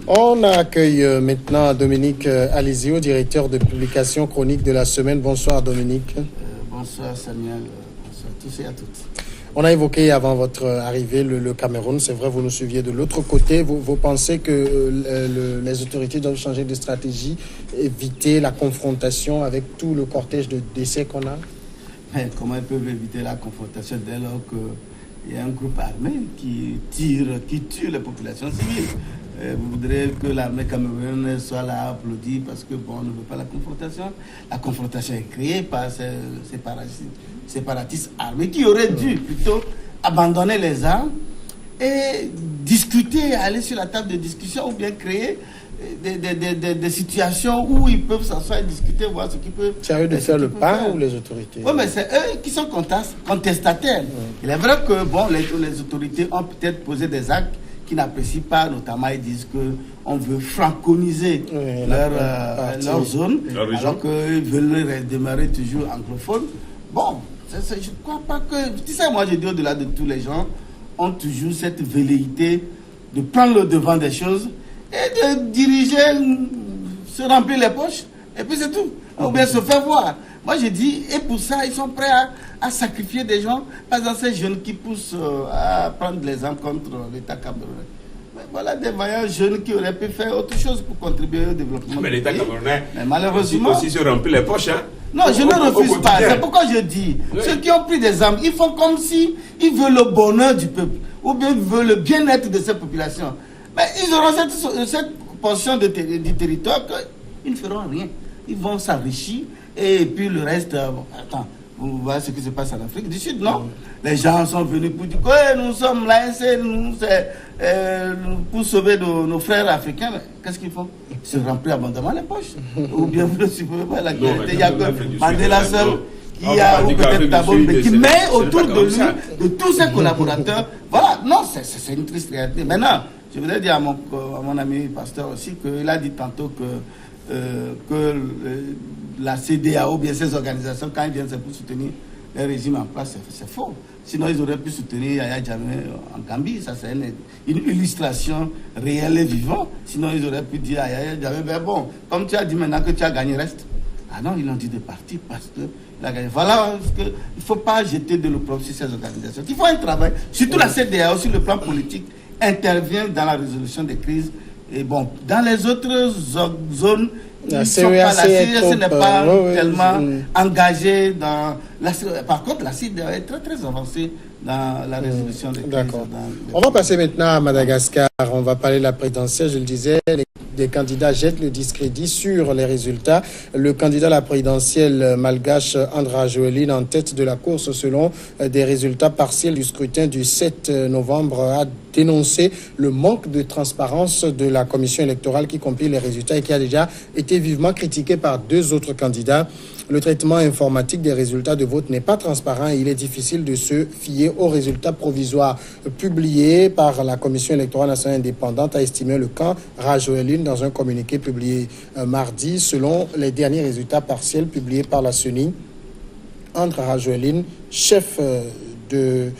On accueille maintenant Dominique Alizio, directeur de publication chronique de la semaine. Bonsoir Dominique. Bonsoir Samuel, bonsoir à tous et à toutes. On a évoqué avant votre arrivée le Cameroun. C'est vrai, vous nous suiviez de l'autre côté. Vous pensez que les autorités doivent changer de stratégie, éviter la confrontation avec tout le cortège de décès qu'on a? Mais comment ils peuvent éviter la confrontation dès lors qu'il y a un groupe armé qui tue les populations civiles? Vous voudrez que l'armée camerounaise soit là, applaudie parce que on ne veut pas la confrontation. La confrontation est créée par ces séparatistes armés qui auraient dû plutôt abandonner les armes et discuter, aller sur la table de discussion ou bien créer des situations où ils peuvent s'asseoir et discuter, voir ce qu'ils peuvent. C'est à eux de faire le pas ou les autorités? Oui, mais c'est eux qui sont contestataires. Il est vrai que les autorités ont peut-être posé des actes qui n'apprécient pas, notamment ils disent qu'on veut franconiser leur zone, alors qu'ils veulent demeurer toujours anglophones. Bon, je ne crois pas que... Tu sais, moi je dis au-delà de tous les gens, ont toujours cette velléité de prendre le devant des choses et de diriger, se remplir les poches, et puis c'est tout. Ou bien se faire voir. Moi je dis, et pour ça, ils sont prêts à sacrifier des gens, par exemple ces jeunes qui poussent à prendre les armes contre l'État camerounais. Mais voilà des vaillants jeunes qui auraient pu faire autre chose pour contribuer au développement. Mais l'État camerounais, mais malheureusement, aussi se remplit les poches. Hein? Non, je ne refuse pas. C'est pourquoi je dis, ceux qui ont pris des armes, ils font comme si ils veulent le bonheur du peuple, ou bien ils veulent le bien-être de ces populations. Mais ils auront cette portion du territoire qu'ils ne feront rien. Ils vont s'enrichir et puis le reste, attends, vous voyez ce qui se passe en Afrique du Sud, non? Les gens sont venus pour dire que nous sommes là, c'est pour sauver nos frères africains. Qu'est-ce qu'ils font? Ils se remplissent abondamment les poches. Ou bien vous ne suivez pas la guerre. Il y a que Mandela seul qui a, ou peut-être Tabombe, qui met autour de lui, de tous ses collaborateurs. Voilà, non, c'est une triste réalité. Maintenant, je voudrais dire à mon ami pasteur aussi qu'il a dit tantôt que la CEDEAO ou bien ces organisations, quand ils viennent, c'est pour soutenir les régimes en place, c'est faux. Sinon, ils auraient pu soutenir Yaya Jammeh en Gambie. Ça, c'est une illustration réelle et vivante. Sinon, ils auraient pu dire à Yaya Jammeh, ben bon, comme tu as dit maintenant que tu as gagné, reste. Ah non, ils ont dit de partir parce qu'il a gagné. Voilà, il ne faut pas jeter de l'opprobre sur ces organisations. Il faut un travail, surtout la CEDEAO, sur le plan politique, intervient dans la résolution des crises. Et bon, dans les autres zones, la CEAC n'est pas tellement engagée dans... Par contre, la CEDEAO est très très avancée dans la résolution des crises. D'accord. On va passer maintenant à Madagascar. On va parler de la présidentielle. Je le disais, des candidats jettent le discrédit sur les résultats. Le candidat à la présidentielle malgache Andra Joeline, en tête de la course selon des résultats partiels du scrutin du 7 novembre, a dénoncé le manque de transparence de la commission électorale qui compile les résultats et qui a déjà été vivement critiqué par deux autres candidats. Le traitement informatique des résultats de vote n'est pas transparent et il est difficile de se fier aux résultats provisoires publiés par la Commission électorale nationale indépendante, a estimé le camp Rajoeline dans un communiqué publié mardi. Selon les derniers résultats partiels publiés par la CENI, Andra Rajoeline, chef de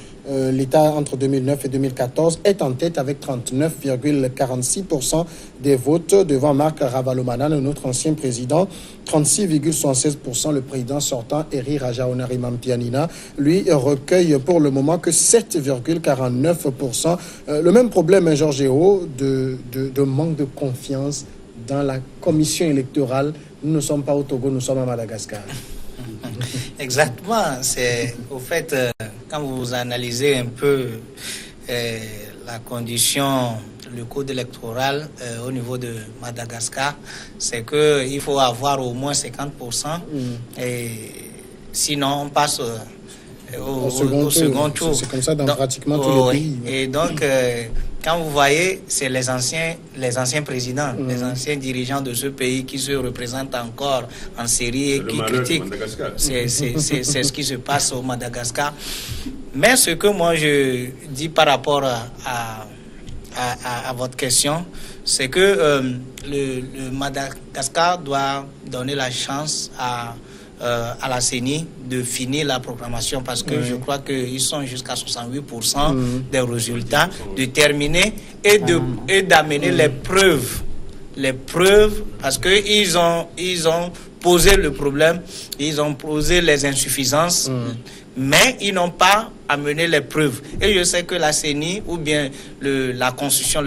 l'État entre 2009 et 2014, est en tête avec 39,46% des votes devant Marc Ravalomanana, notre ancien président, 36,76%. Le président sortant, Eri Rajaonarimampianina, lui recueille pour le moment que 7,49%. Le même problème, Georgéo, de manque de confiance dans la commission électorale. Nous ne sommes pas au Togo, nous sommes à Madagascar. Exactement. C'est au fait, quand vous analysez un peu la condition, le code électoral au niveau de Madagascar, c'est qu'il faut avoir au moins 50%. Et sinon, on passe au second tour. C'est comme ça dans pratiquement tous les pays. Et donc, quand vous voyez, c'est les anciens présidents, les anciens dirigeants de ce pays qui se représentent encore en série et qui critiquent. C'est ce qui se passe au Madagascar. Mais ce que moi je dis par rapport à votre question, c'est que le Madagascar doit donner la chance à à la CENI de finir la programmation parce que je crois qu'ils sont jusqu'à 68% des résultats, de terminer et d'amener les preuves. Les preuves, parce qu'ils ont posé le problème, ils ont posé les insuffisances, mais ils n'ont pas amené les preuves. Et je sais que la CENI ou bien leur constitution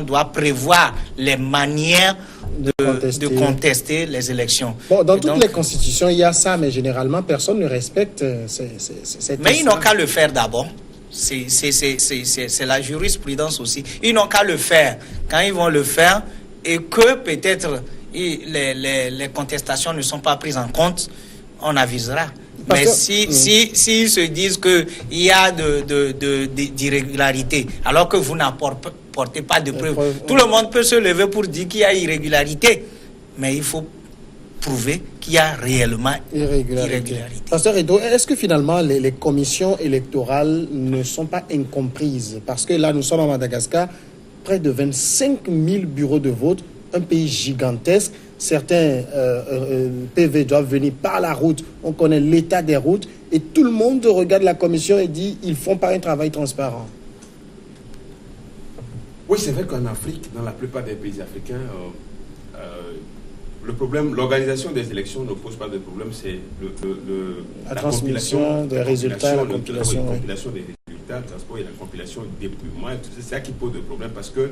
doit prévoir les manières de contester les élections. Bon, dans toutes les constitutions, il y a ça, mais généralement, personne ne respecte cette... Mais ils n'ont qu'à le faire d'abord. C'est la jurisprudence aussi. Ils n'ont qu'à le faire. Quand ils vont le faire, et que peut-être les contestations ne sont pas prises en compte, on avisera. Mais s'ils se disent qu'il y a d'irrégularités, alors que vous n'apportez pas de preuves, tout le monde peut se lever pour dire qu'il y a irrégularité. Mais il faut prouver qu'il y a réellement irrégularité. Pasteur Edo, est-ce que finalement les commissions électorales ne sont pas incomprises? Parce que là, nous sommes à Madagascar, près de 25 000 bureaux de vote, un pays gigantesque. Certains PV doivent venir par la route. On connaît l'état des routes. Et tout le monde regarde la commission et dit ils font pas un travail transparent. Oui, c'est vrai qu'en Afrique, dans la plupart des pays africains, le problème, l'organisation des élections ne pose pas de problème, c'est la transmission des résultats, la compilation des résultats, le transport et la compilation des dépouillement. C'est ça qui pose de problème parce que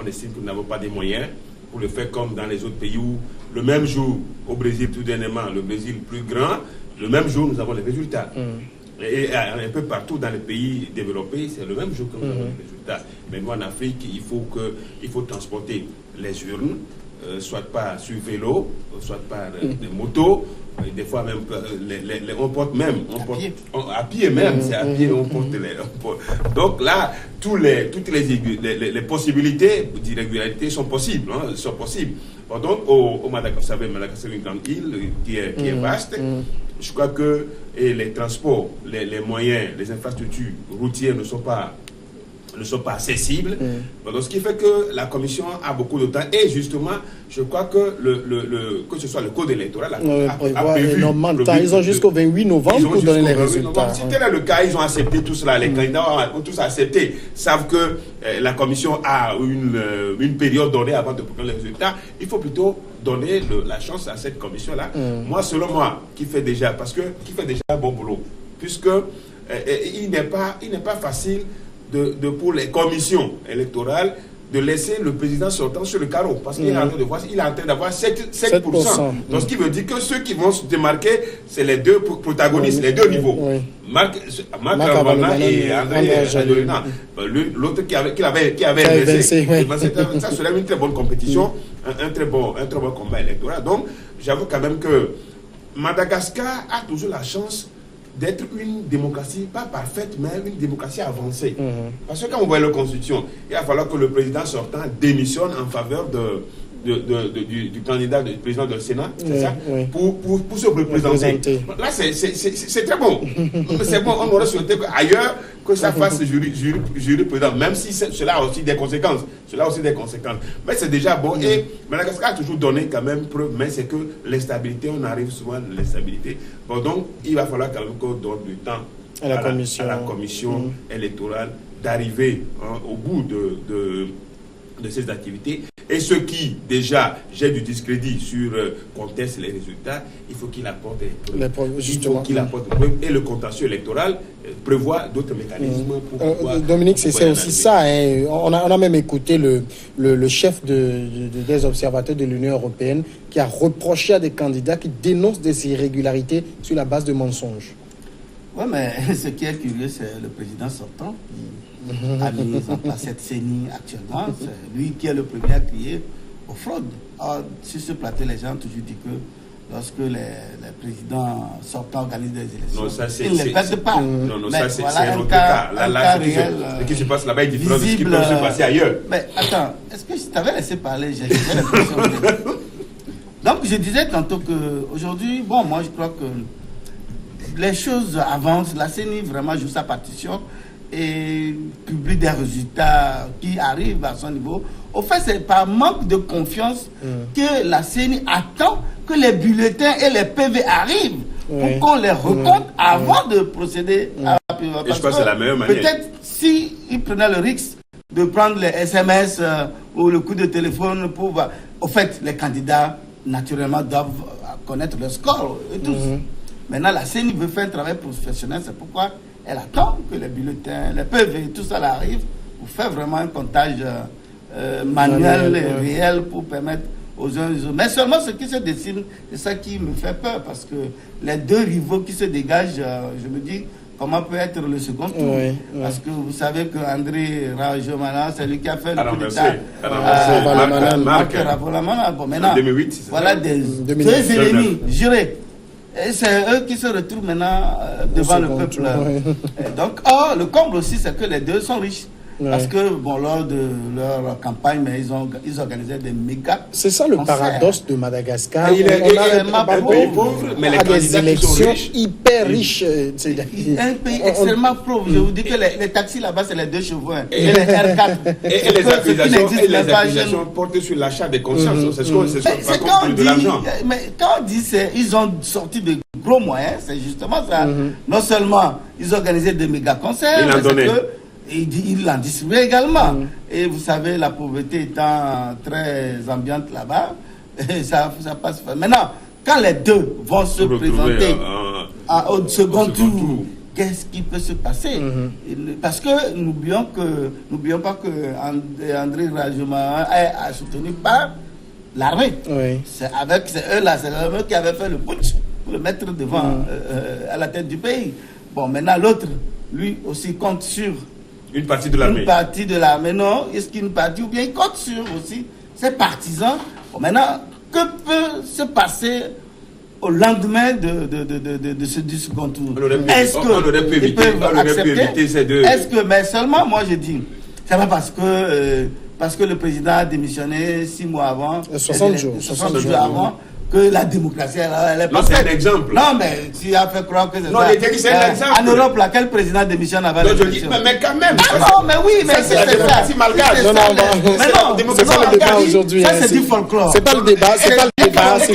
on estime que nous n'avons pas des moyens pour le faire comme dans les autres pays où le même jour, au Brésil tout dernièrement, le Brésil plus grand, le même jour nous avons les résultats. Et un peu partout dans les pays développés, c'est le même jour que nous avons les résultats. Mais nous en Afrique, il faut transporter les urnes, soit par sur vélo, soit par des motos, des fois même on porte même à pied même, c'est à pied on porte les. Donc là, toutes les possibilités d'irrégularité sont possibles, sont possibles. Donc au Madagascar, Madagascar est une grande île qui est vaste. Je crois que les transports, les moyens, les infrastructures routières ne sont pas accessibles. Donc, ce qui fait que la commission a beaucoup de temps. Et justement, je crois que que ce soit le code électoral a prévu ils ont jusqu'au 28 novembre pour donner les résultats. Si tel est le cas, ils ont accepté tout cela. Les candidats ont tous accepté. Savent que la commission a une période donnée avant de prendre les résultats. Il faut plutôt donner la chance à cette commission-là. Moi, selon moi, qui fait déjà un bon boulot. Puisque il n'est pas facile pour les commissions électorales de laisser le président sortant sur le carreau parce qu'il est en train d'avoir 7%. Donc ce qui veut dire que ceux qui vont se démarquer, c'est les deux protagonistes, les deux niveaux. Marc Ravana et André Adolina. L'autre qui avait inversé. Ça serait une très bonne compétition, un très bon combat électoral. Donc j'avoue quand même que Madagascar a toujours la chance d'être une démocratie, pas parfaite, mais une démocratie avancée. Parce que quand on voit la Constitution, il va falloir que le président sortant démissionne en faveur du candidat, du président du Sénat, c'est ça, pour se représenter. Là, c'est très bon. C'est bon, on aurait souhaité qu'ailleurs, que ça fasse jury président, même si cela a aussi des conséquences. Mais c'est déjà bon. Et Madagascar a toujours donné quand même preuve, mais c'est que l'instabilité, on arrive souvent à l'instabilité. Bon, donc, il va falloir quand même qu'on donne du temps à la commission électorale d'arriver au bout de ces activités. Et ceux qui, déjà, jettent du discrédit sur contestent les résultats, il faut qu'il apporte des preuves. Et le contentieux électoral prévoit d'autres mécanismes pour pouvoir... Dominique, c'est aussi ça. Hein. On a même écouté le chef des observateurs de l'Union européenne qui a reproché à des candidats qui dénoncent des irrégularités sur la base de mensonges. Oui, mais ce qui est curieux, c'est le président sortant qui a mis en place cette CENI actuellement. C'est lui qui est le premier à crier aux fraudes. Alors, sur ce plateau, les gens ont toujours dit que lorsque les présidents sortants organisent des élections, ils ne les perdent pas. Non, ça c'est un autre cas. Ce qui se passe là-bas est différent de ce qui peut se passer ailleurs. Mais attends, est-ce que je t'avais laissé parler? J'ai l'impression Donc, je disais tantôt qu'aujourd'hui, moi je crois que les choses avancent. La CENI vraiment joue sa partition et publie des résultats qui arrivent à son niveau. Au fait, c'est par manque de confiance que la CENI attend que les bulletins et les PV arrivent pour qu'on les recompte avant de procéder à la PV. Et je pense que c'est la meilleure manière. Peut-être s'ils prenaient le risque de prendre les SMS ou le coup de téléphone pour voir. Au fait, les candidats, naturellement, doivent connaître le score et tous. Maintenant, la CENI veut faire un travail professionnel, c'est pourquoi elle attend que les bulletins, les PV, tout ça là arrive pour faire vraiment un comptage manuel et réel pour permettre aux uns et aux autres. Mais seulement ce qui se dessine, c'est ça qui me fait peur parce que les deux rivaux qui se dégagent, je me dis comment peut être le second tour. Parce que vous savez que André Rajomana, c'est lui qui a fait le coup d'État. Marc Ravolamana. Bon, maintenant, 2008, voilà deux ennemis jurés. Et c'est eux qui se retrouvent maintenant devant le peuple. Donc, le comble aussi, c'est que les deux sont riches. Parce que, bon, lors de leur campagne, mais ils organisaient des méga. C'est ça le paradoxe de Madagascar. Il est extrêmement pauvre, mais les candidats des élections hyper riches. Un pays extrêmement pauvre. Je vous dis que les taxis là-bas, c'est les 2 chevaux. Et les R4. Et les accusations portées sur l'achat des consciences. C'est ce qu'on raconte de l'argent. Mais quand on dit ils ont sorti de gros moyens, c'est justement ça. Non seulement ils organisaient des méga concerts, mais c'est que il en distribuait également. Et vous savez, la pauvreté étant très ambiante là-bas, ça passe. Maintenant, quand les deux vont se présenter au second tour, qu'est-ce qui peut se passer? Parce que n'oublions pas que André Rajoma est soutenu par l'armée. C'est eux là, c'est l'armée qui avait fait le putsch pour le mettre devant à la tête du pays. Bon, maintenant l'autre, lui aussi compte sur une partie de l'armée. Une partie de l'armée, non. Est-ce qu'une partie, ou bien il compte sur aussi ses partisans. Bon, maintenant, que peut se passer au lendemain de ce second tour? Est-ce qu'ils peuvent accepter ces deux? Est-ce que, mais seulement, moi je dis, c'est pas parce que le président a démissionné 6 mois avant, 60 jours avant, que la démocratie, elle est pas. Non, c'est un exemple. Non, mais tu as fait croire que c'est ça. Non, c'est un exemple. En Europe, là, quel président démissionne avant la démission? Mais quand même. Non, mais oui, mais c'est ça. C'est la démocratie malgache. Non, c'est pas le débat aujourd'hui. Ça, c'est du folklore. C'est pas le débat, s'il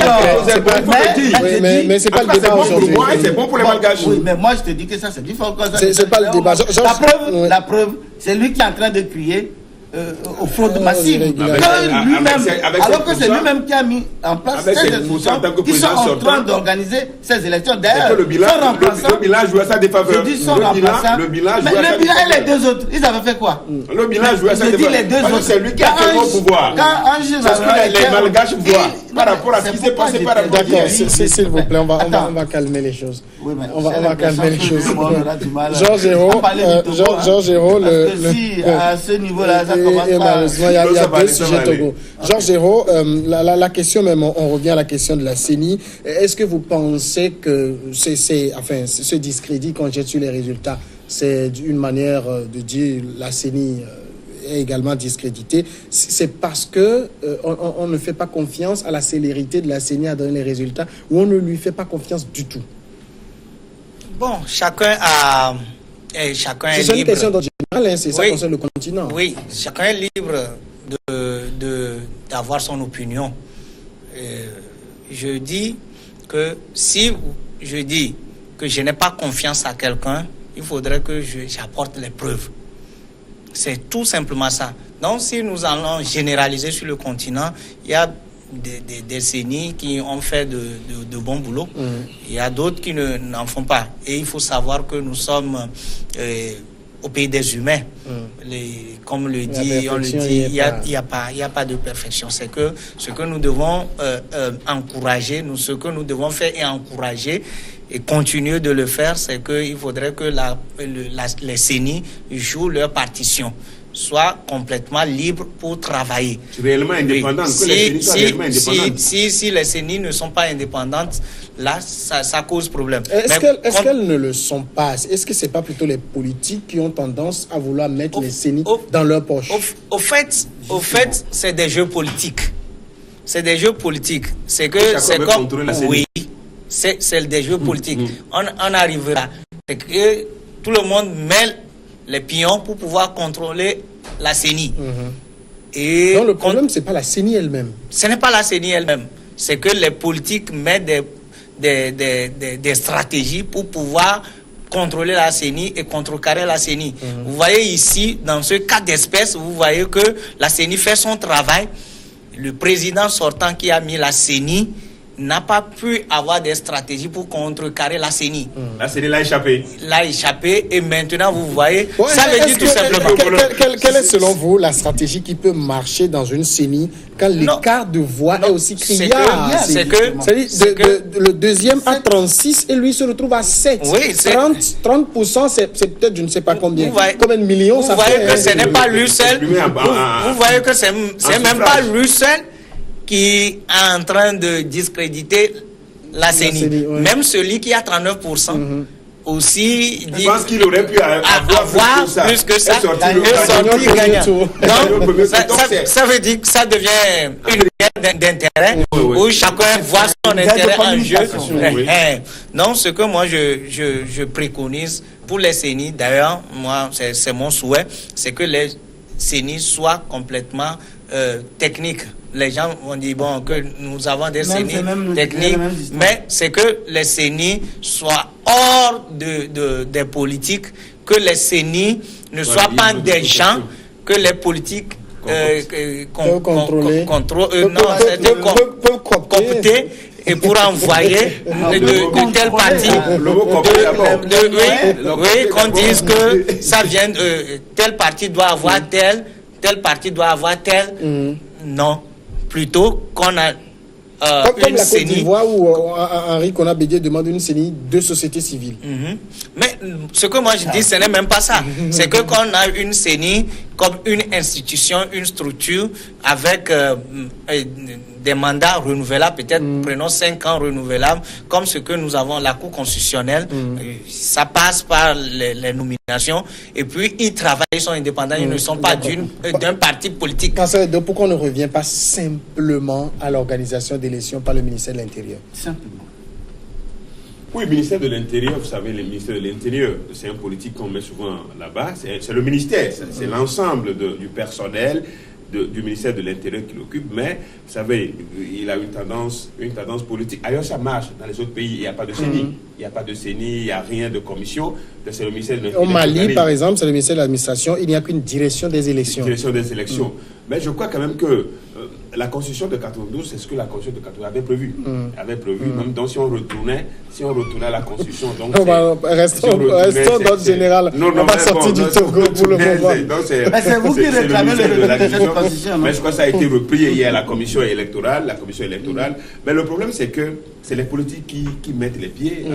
vous plaît. Mais c'est pas le débat aujourd'hui. C'est bon pour les malgaches. Oui, mais moi, je te dis que ça, c'est du folklore. C'est pas le débat. La preuve, c'est lui qui est en train de crier aux fraudes massives. Alors que c'est lui-même qui a mis en place ces institutions qui sont en train d'organiser ces élections. D'ailleurs, le bilan jouait à sa défaveur. Le bilan et les deux autres, ils avaient fait quoi? Le bilan jouait à sa défaveur. C'est lui qui a été au pouvoir. C'est ce que les malgaches voient par rapport à ce qui s'est passé par rapport à D'accord, s'il vous plaît, on va calmer les choses. On va calmer les choses. Georges Hérault, si à ce niveau-là, ça commence et malheureusement, il y a deux sujets Togo. Georges Hérault, la question même, on revient à la question de la CENI. Est-ce que vous pensez que ce discrédit qu'on jette sur les résultats, c'est une manière de dire la CENI est également discréditée? C'est parce que on ne fait pas confiance à la célérité de la CENI à donner les résultats, ou on ne lui fait pas confiance du tout? Bon, chacun est libre. C'est une question générale, c'est ça concerne le continent. Oui, chacun est libre d'avoir son opinion. Je dis que si je dis que je n'ai pas confiance à quelqu'un, il faudrait que j'apporte les preuves. C'est tout simplement ça. Donc, si nous allons généraliser sur le continent, il y a des décennies qui ont fait de bons boulots. Il y a d'autres qui n'en font pas. Et il faut savoir que nous sommes au pays des humains. Comme on le dit, il n'y a pas de perfection. C'est que ce que nous devons encourager, ce que nous devons faire et encourager et continuer de le faire, c'est qu'il faudrait que les CENI jouent leur partition, soient complètement libres pour travailler. Réellement indépendantes. Si les CENI ne sont pas indépendantes, là, ça cause problème. Est-ce qu'elles ne le sont pas? Est-ce que ce n'est pas plutôt les politiques qui ont tendance à vouloir mettre les CENI dans leur poche? Au fait, c'est des jeux politiques. C'est des jeux politiques. C'est que c'est comme... Oui, c'est des jeux politiques. On arrivera. C'est que tout le monde met les pions pour pouvoir contrôler la CENI. Et donc le problème, c'est pas la CENI elle-même. Ce n'est pas la CENI elle-même. C'est que les politiques mettent des stratégies pour pouvoir contrôler la CENI et contrecarrer la CENI. Vous voyez ici, dans ce cas d'espèce, vous voyez que la CENI fait son travail. Le président sortant qui a mis la CENI n'a pas pu avoir des stratégies pour contrecarrer la CENI. La CENI l'a échappé. L'a échappé et maintenant vous voyez, ça veut dire tout simplement. Quelle est selon vous la stratégie qui peut marcher dans une CENI quand l'écart de voix est aussi criard? C'est que le deuxième a 36 et lui se retrouve à 7. Oui, 30%, c'est peut-être je ne sais pas combien. Combien de millions ça fait? Vous voyez que ce n'est pas lui seul. Vous voyez que c'est même pas lui seul qui est en train de discréditer la CENI. Même celui qui a 39%, aussi dit... Je pense qu'il aurait pu avoir plus que ça. Et gagnant. Donc, ça veut dire que ça devient une guerre d'intérêt où chacun voit son intérêt en jeu. Donc, ce que moi, je préconise pour les CENI, d'ailleurs, moi, c'est mon souhait, c'est que les CENI soient complètement techniques. Les gens vont dire bon, que nous avons des CENI techniques, mais c'est que les CENI soient hors des politiques, que les CENI ne soient pas des gens que les politiques contrôler, coopter et pour envoyer de tel parti, qu'on dise que ça vient tel parti doit avoir tel parti doit avoir tel. Non. Plutôt qu'on a comme une la Côte CENI d'Ivoire où Henri Konan-Bédié demande une CENI de société civile. Mais ce que moi je dis, ce n'est même pas ça. C'est que qu'on a une CENI comme une institution, une structure avec des mandats renouvelables, peut-être prenons 5 ans renouvelables, comme ce que nous avons la Cour constitutionnelle. Ça passe par les nominations et puis ils travaillent, ils sont indépendants, ils ne sont pas d'un parti politique. Donc pourquoi on ne revient pas simplement à l'organisation d'élections par le ministère de l'Intérieur? Simplement. Oui, le ministère de l'Intérieur, vous savez, le ministère de l'Intérieur, c'est un politique qu'on met souvent là-bas, c'est le ministère, c'est l'ensemble du personnel du ministère de l'Intérieur qui l'occupe, mais vous savez, il a une tendance politique. Ailleurs, ça marche. Dans les autres pays, il n'y a pas de CENI. Il n'y a pas de CENI, il n'y a rien de commission. C'est le ministère de l'Intérieur. Au Mali, par exemple, c'est le ministère de l'Administration. Il n'y a qu'une direction des élections. Direction des élections. Mais je crois quand même que la Constitution de 92, c'est ce que la Constitution de 92 avait prévu. Même donc si on retournait à la Constitution... Donc restons dans le général. On va sortir du Togo pour le moment. C'est vous qui réclamez le Constitution. Mais je crois que ça a été repris hier à la Commission électorale. Mais le problème, c'est que c'est les politiques qui mettent les pieds,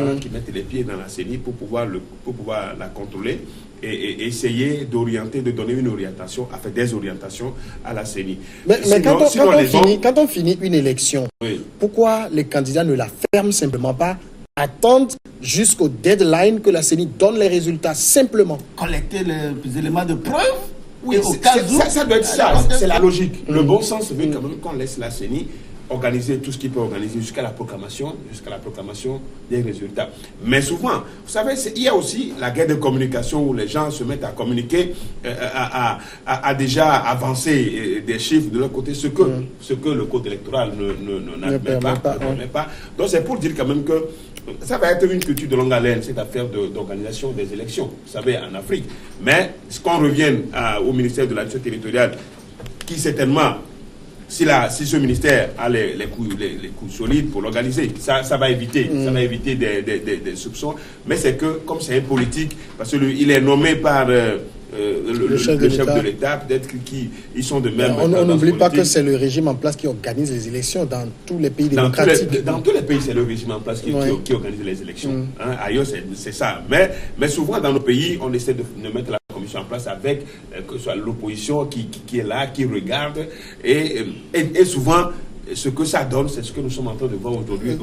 dans la CENI pour pouvoir la contrôler et essayer d'orienter, de donner une orientation, des orientations à la CENI. Mais quand on finit une élection, pourquoi les candidats ne la ferment simplement pas, attendent jusqu'au deadline que la CENI donne les résultats simplement? Collecter les éléments de preuve. Oui, ça doit être ça, c'est la logique. Le bon sens veut quand même qu'on laisse la CENI organiser tout ce qu'il peut organiser jusqu'à la proclamation des résultats. Mais souvent, vous savez, il y a aussi la guerre de communication où les gens se mettent à communiquer, à déjà avancer des chiffres de leur côté, ce que le code électoral n'admet pas. Donc c'est pour dire quand même que ça va être une culture de longue haleine, cette affaire d'organisation des élections, vous savez, en Afrique. Mais qu'on revienne au ministère de l'action territoriale, qui certainement... Si ce ministère a les coups solides pour l'organiser, ça va éviter des soupçons. Mais c'est que, comme c'est un politique, parce qu'il est nommé par le chef de l'État, peut-être qu'ils sont de même. On n'oublie pas que c'est le régime en place qui organise les élections dans tous les pays démocratiques. Dans tous les pays, c'est le régime en place qui organise les élections. Ailleurs, c'est ça. Mais souvent, dans nos pays, on essaie de mettre la commission en place avec que ce soit l'opposition qui est là, qui regarde, et souvent ce que ça donne, c'est ce que nous sommes en train de voir aujourd'hui,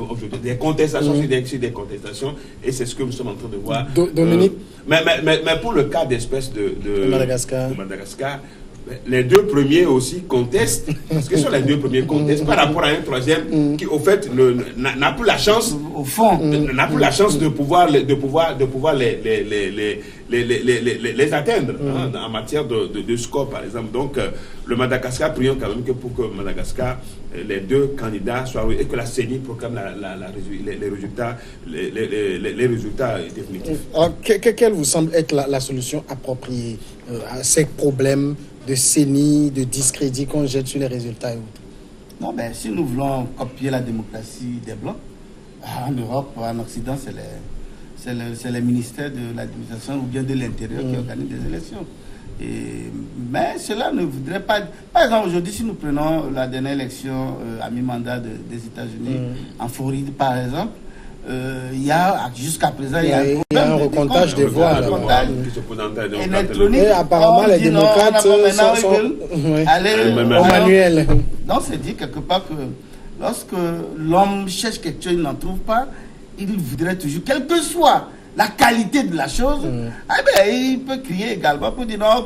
des contestations sur des contestations, et c'est ce que nous sommes en train de voir. Dominique. Mais pour le cas d'espèce de Madagascar, les deux premiers aussi contestent, parce que ce sont les deux premiers contestent par rapport à un troisième qui, au fait, n'a plus la chance, au fond, n'a plus la chance de pouvoir les atteindre en matière de score, par exemple. Donc, le Madagascar, prions quand même que pour que Madagascar, les deux candidats soient et que la CENI proclame les résultats définitifs. Alors, quelle vous semble être la solution appropriée à ces problèmes de CENI, de discrédit qu'on jette sur les résultats et autres? Non, mais si nous voulons copier la démocratie des Blancs, en Europe, en Occident, c'est les ministères de l'administration ou bien de l'intérieur qui organisent des élections. Mais cela ne voudrait pas... Par exemple, aujourd'hui, si nous prenons la dernière élection à mi-mandat des États-Unis, en Floride, par exemple, il y a, jusqu'à présent, il y a un recomptage des voix. Et apparemment, les démocrates sont aller au manuel. Donc, c'est dit quelque part que lorsque l'homme cherche quelque chose, il n'en trouve pas, il voudrait toujours, quelle que soit la qualité de la chose, il peut crier également pour dire non,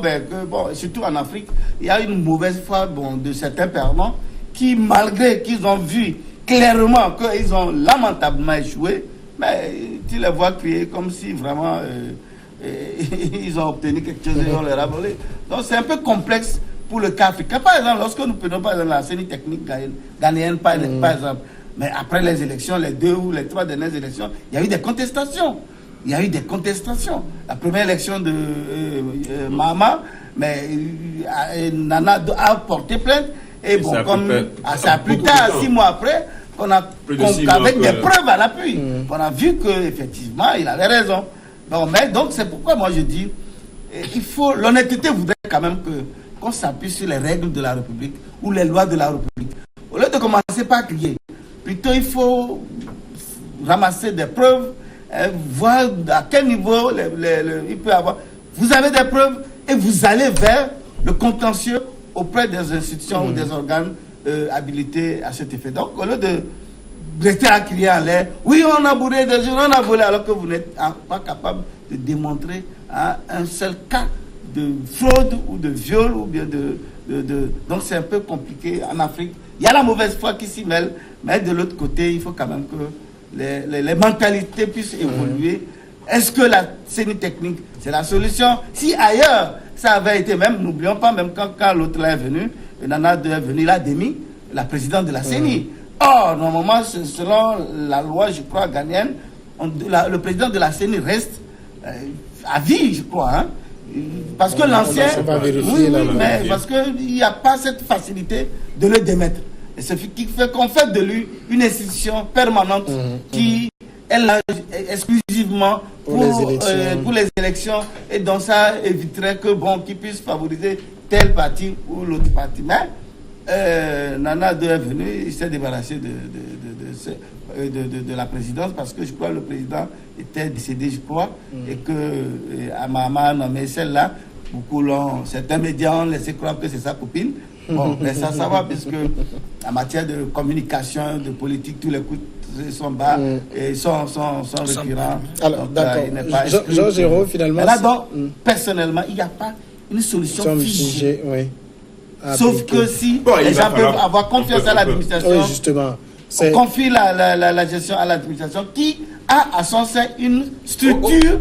surtout en Afrique, il y a une mauvaise foi de certains parents qui, malgré qu'ils ont vu clairement qu'ils ont lamentablement échoué, mais tu les vois crier comme si vraiment ils ont obtenu quelque chose et on leur a volé. Donc c'est un peu complexe pour le cas africain. Par exemple, lorsque nous prenons par exemple la CENI technique ghanéenne, par exemple, mais après les élections, les 2 ou les 3 dernières élections, il y a eu des contestations. La première élection de Mahama, mais Nana a porté plainte. Et bon, ça a plus tard, 6 mois après, avec des preuves à l'appui, on a vu qu'effectivement, il avait raison. Donc, c'est pourquoi moi je dis, l'honnêteté voudrait quand même qu'on s'appuie sur les règles de la République ou les lois de la République. Au lieu de commencer par crier, plutôt il faut ramasser des preuves, voir à quel niveau il peut avoir. Vous avez des preuves et vous allez vers le contentieux auprès des institutions ou des organes habilités à cet effet. Donc, au lieu de rester à crier en l'air, oui, on a bourré des gens, on a volé, alors que vous n'êtes pas capable de démontrer un seul cas de fraude ou de viol ou bien donc c'est un peu compliqué en Afrique. Il y a la mauvaise foi qui s'y mêle, mais de l'autre côté, il faut quand même que les mentalités puissent évoluer. Est-ce que la CENI technique, c'est la solution? Si ailleurs, ça avait été même, n'oublions pas, même quand l'autre là est venu, Nana est venu, il a démis la présidente de la CENI. Or, normalement, selon la loi, je crois, ghanéenne, le président de la CENI reste à vie, je crois. Parce que l'ancien... mais parce qu'il n'y a pas cette facilité de le démettre. Et ce qui fait qu'on fait de lui une institution permanente qui est là exclusivement pour les élections. Et donc ça éviterait qu'il puisse favoriser tel parti ou l'autre parti. Mais Nana est venu, il s'est débarrassé de la présidence parce que je crois que le président était décédé, je crois, et que Mahama a nommé celle-là. Beaucoup certains médias ont laissé croire que c'est sa copine. Bon, mais ça va, puisque en matière de communication, de politique, tous les coups sont bas et sont récurrents. Alors, d'accord. Jean Géraud, finalement... Là, donc, personnellement, il n'y a pas une solution figée. Sauf que si les gens peuvent avoir confiance à l'administration, oui, justement. On confie la gestion à l'administration qui a à son sein une structure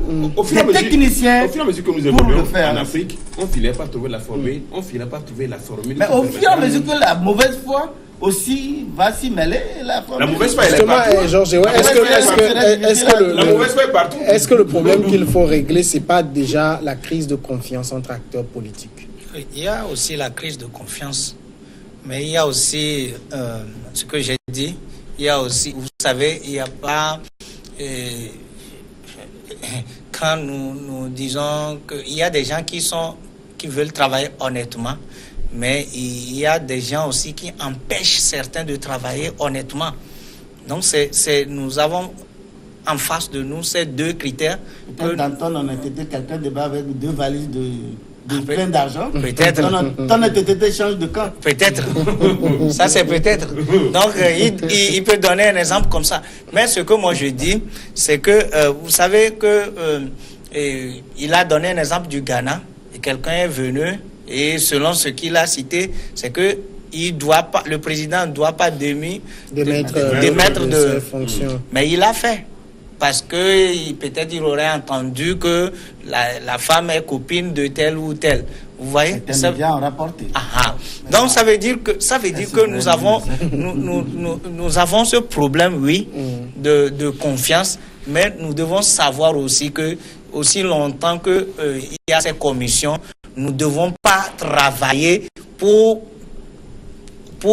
des techniciens au fur et à mesure que nous évoluons en Afrique, on finit par trouver la formule, on finit par trouver la formule. Mais au fur et à mesure que la mauvaise foi aussi va s'y mêler, la mauvaise foi, elle est partout. Georges, est-ce que le problème qu'il faut régler, c'est pas déjà la crise de confiance entre acteurs politiques? Il y a aussi la crise de confiance, mais il y a aussi ce que j'ai dit. Il y a aussi, vous savez, il n'y a pas quand nous disons qu'il y a des gens qui veulent travailler honnêtement, mais il y a des gens aussi qui empêchent certains de travailler honnêtement. Donc nous avons en face de nous ces 2 critères. Dans ton honnêteté, quelqu'un débat avec 2 valises plein d'argent. Peut-être. Ton honnêteté change de camp. Peut-être. Ça, c'est peut-être. Donc, il peut donner un exemple comme ça. Mais ce que moi je dis, c'est que vous savez que il a donné un exemple du Ghana. Et quelqu'un est venu et selon ce qu'il a cité, c'est que le président ne doit pas démettre de ses fonctions. Mais il l'a fait. parce que peut-être il aurait entendu que la femme est copine de tel ou tel. Vous voyez, ça bien rapporté. Donc ça veut dire que nous avons ce problème, oui, de confiance, mais nous devons savoir aussi que aussi longtemps que il y a ces commissions, nous ne devons pas travailler pour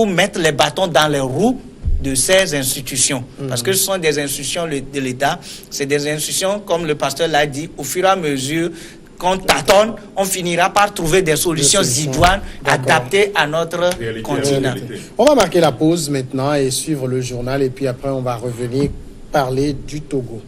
mettre les bâtons dans les roues de ces institutions. Parce que ce sont des institutions de l'État, c'est des institutions, comme le pasteur l'a dit, au fur et à mesure qu'on tâtonne, on finira par trouver des solutions idoines adaptées à notre continent. On va marquer la pause maintenant et suivre le journal, et puis après on va revenir parler du Togo.